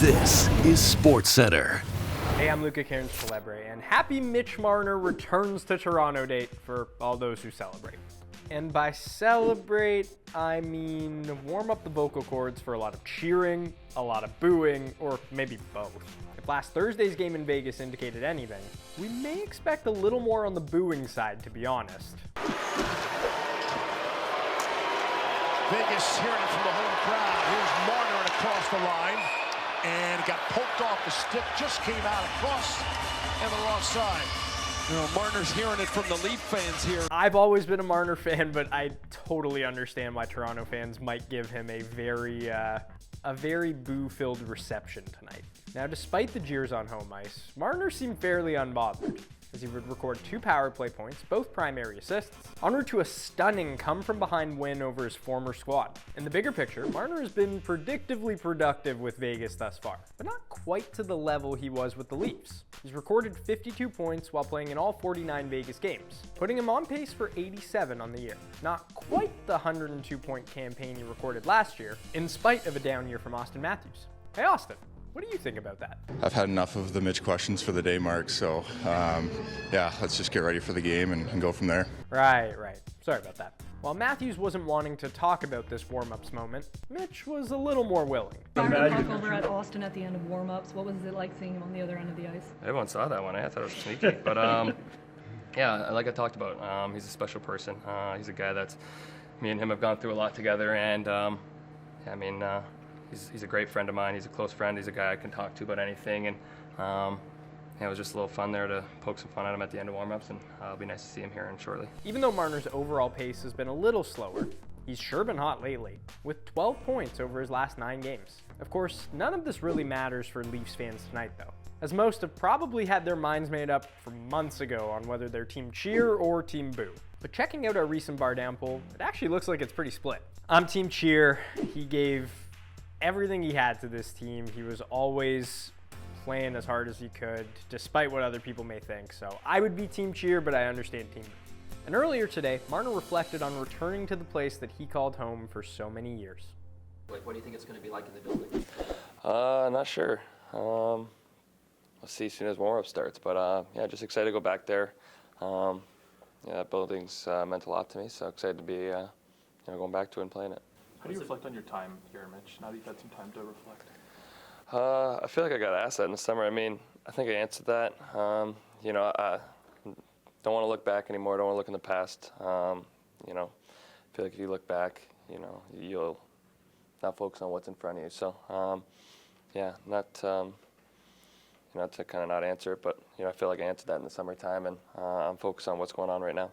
This is Sportscentre. Hey, I'm Luca Cairns-Celebre, and happy Mitch Marner returns to Toronto date for all those who celebrate. And by celebrate, I mean warm up the vocal cords for a lot of cheering, a lot of booing, or maybe both. If last Thursday's game in Vegas indicated anything, we may expect a little more on the booing side, to be honest. Vegas hearing it from the home crowd. Here's Marner and across the line. And got poked off the stick, just came out across and the wrong side. You know, Marner's hearing it from the Leaf fans here. I've always been a Marner fan, but I totally understand why Toronto fans might give him a very boo-filled reception tonight. Now, despite the jeers on home ice, Marner seemed fairly unbothered, as he would record 2 power play points, both primary assists, en route to a stunning come-from-behind win over his former squad. In the bigger picture, Marner has been predictably productive with Vegas thus far, but not quite to the level he was with the Leafs. He's recorded 52 points while playing in all 49 Vegas games, putting him on pace for 87 on the year. Not quite the 102-point campaign he recorded last year, in spite of a down year from Austin Matthews. Hey Austin, what do you think about that? I've had enough of the Mitch questions for the day, Mark, so yeah, let's just get ready for the game and go from there. Right. Sorry about that. While Matthews wasn't wanting to talk about this warm-ups moment, Mitch was a little more willing. Fire the puck over at Austin at the end of warm-ups. What was it like seeing him on the other end of the ice? Everyone saw that one. I thought it was sneaky. But yeah, like I talked about, he's a special person. He's a guy that's, me and him have gone through a lot together, and I mean, he's a great friend of mine. He's a close friend. He's a guy I can talk to about anything, and it was just a little fun there to poke some fun at him at the end of warm-ups, and it'll be nice to see him here shortly. Even though Marner's overall pace has been a little slower, he's sure been hot lately, with 12 points over his last 9 games. Of course, none of this really matters for Leafs fans tonight, though, as most have probably had their minds made up from months ago on whether they're team cheer or team boo. But checking out our recent bar down poll, it actually looks like it's pretty split. I'm team cheer. He gave everything he had to this team. He was always playing as hard as he could, despite what other people may think. So I would be team cheer, but I understand team boo. And earlier today, Marner reflected on returning to the place that he called home for so many years. What do you think it's going to be like in the building? Not sure. We'll see as soon as warm-up starts. But yeah, just excited to go back there. Yeah, that building's meant a lot to me, so excited to be going back to it and playing it. How do you reflect on your time here, Mitch, now that you've had some time to reflect? I feel like I got asked that in the summer. I mean, I think I answered that. I don't want to look back anymore. I don't want to look in the past. I feel like if you look back, you'll not focus on what's in front of you. So, yeah, not to kind of not answer it, but, I feel like I answered that in the summertime, and I'm focused on what's going on right now.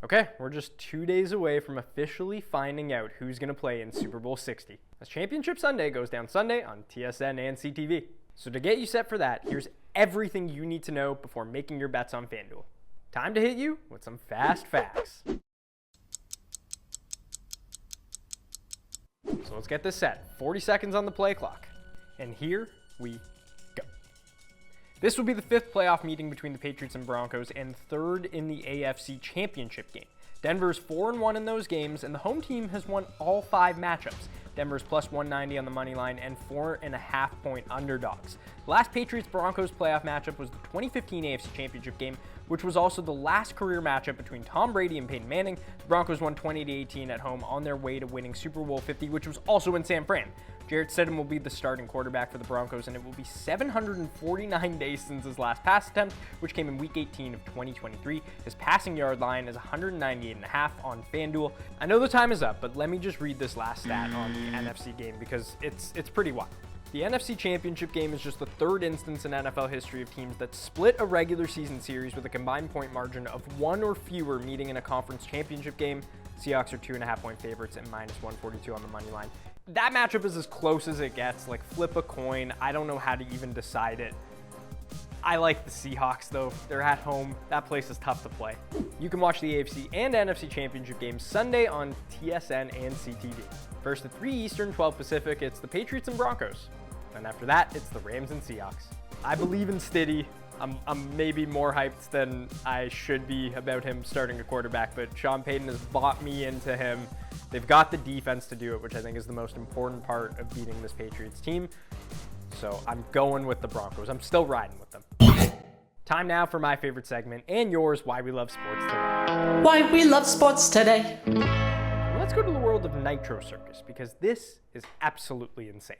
Okay, we're just 2 days away from officially finding out who's going to play in Super Bowl 60, as Championship Sunday goes down Sunday on TSN and CTV. So to get you set for that, here's everything you need to know before making your bets on FanDuel. Time to hit you with some fast facts. So let's get this set. 40 seconds on the play clock. And here we go. This will be the 5th playoff meeting between the Patriots and Broncos and 3rd in the AFC Championship game. Denver's 4-1 in those games, and the home team has won all 5 matchups. Denver's plus 190 on the money line and 4.5-point underdogs. The last Patriots-Broncos playoff matchup was the 2015 AFC Championship game, which was also the last career matchup between Tom Brady and Peyton Manning. The Broncos won 20-18 at home on their way to winning Super Bowl 50, which was also in San Fran. Jarrett Stidham will be the starting quarterback for the Broncos, and it will be 749 days since his last pass attempt, which came in Week 18 of 2023. His passing yard line is 198.5 on FanDuel. I know the time is up, but let me just read this last stat on the NFC game because it's pretty wild. The NFC Championship game is just the 3rd instance in NFL history of teams that split a regular season series with a combined point margin of 1 or fewer meeting in a conference championship game. Seahawks are 2.5-point favorites and minus 142 on the money line. That matchup is as close as it gets, like flip a coin. I don't know how to even decide it. I like the Seahawks though. They're at home. That place is tough to play. You can watch the AFC and NFC Championship games Sunday on TSN and CTV. First at 3 Eastern, 12 Pacific, it's the Patriots and Broncos. And after that, it's the Rams and Seahawks. I believe in Stiddy. I'm maybe more hyped than I should be about him starting a quarterback, but Sean Payton has bought me into him. They've got the defense to do it, which I think is the most important part of beating this Patriots team. so I'm going with the Broncos. I'm still riding with them. Time now for my favorite segment and yours, Why We Love Sports Today. Why we love sports today. Let's go to the world of Nitro Circus because this is absolutely insane.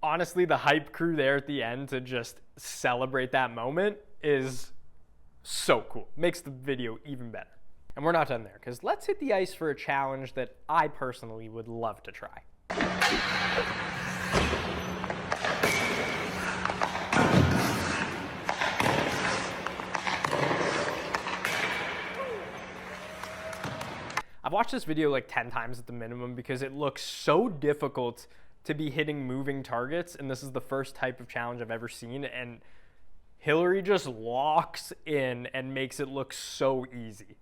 Honestly, the hype crew there at the end to just celebrate that moment is so cool. Makes the video even better. And we're not done there, because let's hit the ice for a challenge that I personally would love to try. I've watched this video like 10 times at the minimum because it looks so difficult to be hitting moving targets, and this is the first type of challenge I've ever seen, and Hillary just locks in and makes it look so easy.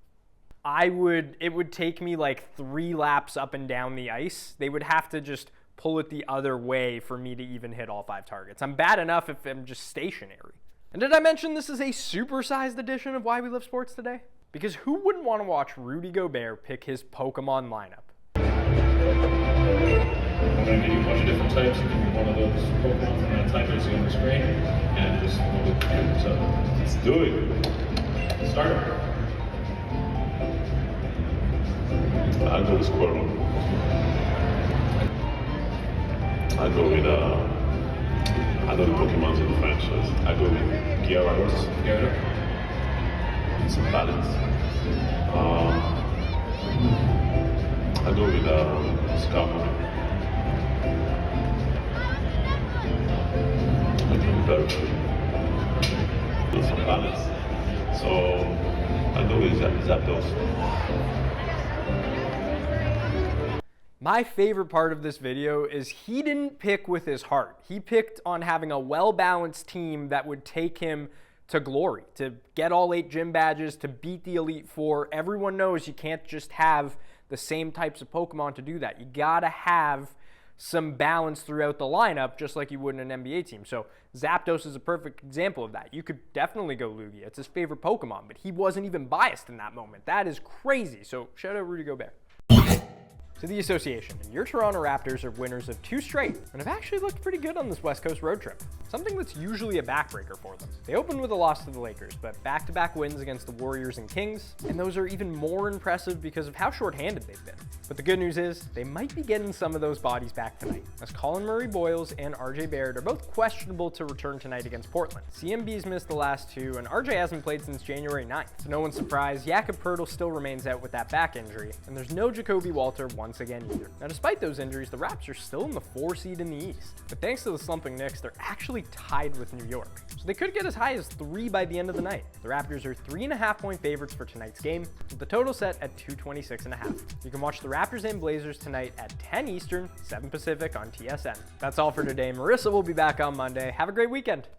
It would take me like 3 laps up and down the ice. They would have to just pull it the other way for me to even hit all 5 targets. I'm bad enough if I'm just stationary. And did I mention this is a supersized edition of Why We Love Sports Today? Because who wouldn't want to watch Rudy Gobert pick his Pokemon lineup? I'm going to give you a bunch of different types. I'll give you one of those Pokemon from that type you see on the screen, and just so let's do it. Start it. I'll go with Squirtle. I'll go with I know the Pokemon's in the franchise. I'll go with Gyarados. Some balance. I'll go with Scarlet. It's some balance. So I know it's Zapdos. My favorite part of this video is he didn't pick with his heart. He picked on having a well-balanced team that would take him to glory, to get all 8 gym badges, to beat the Elite Four. Everyone knows you can't just have the same types of Pokemon to do that. You gotta have some balance throughout the lineup, just like you would in an NBA team. So Zapdos is a perfect example of that. You could definitely go Lugia. It's his favorite Pokemon, but he wasn't even biased in that moment. That is crazy. So shout out Rudy Gobert. To the association, and your Toronto Raptors are winners of 2 straight and have actually looked pretty good on this West Coast road trip. Something that's usually a backbreaker for them. They opened with a loss to the Lakers, but back-to-back wins against the Warriors and Kings, and those are even more impressive because of how short-handed they've been. But the good news is, they might be getting some of those bodies back tonight, as Colin Murray-Boyles and RJ Barrett are both questionable to return tonight against Portland. CMB's missed the last 2, and RJ hasn't played since January 9th. So no one's surprised, Jakob Poeltl still remains out with that back injury, and there's no Jacoby Walter once again either. Now despite those injuries, the Raps are still in the 4 seed in the East. But thanks to the slumping Knicks, they're actually tied with New York. So they could get as high as 3 by the end of the night. The Raptors are 3.5-point favorites for tonight's game, with the total set at 226.5. You can watch the Raptors and Blazers tonight at 10 Eastern, 7 Pacific on TSN. That's all for today. Marissa will be back on Monday. Have a great weekend.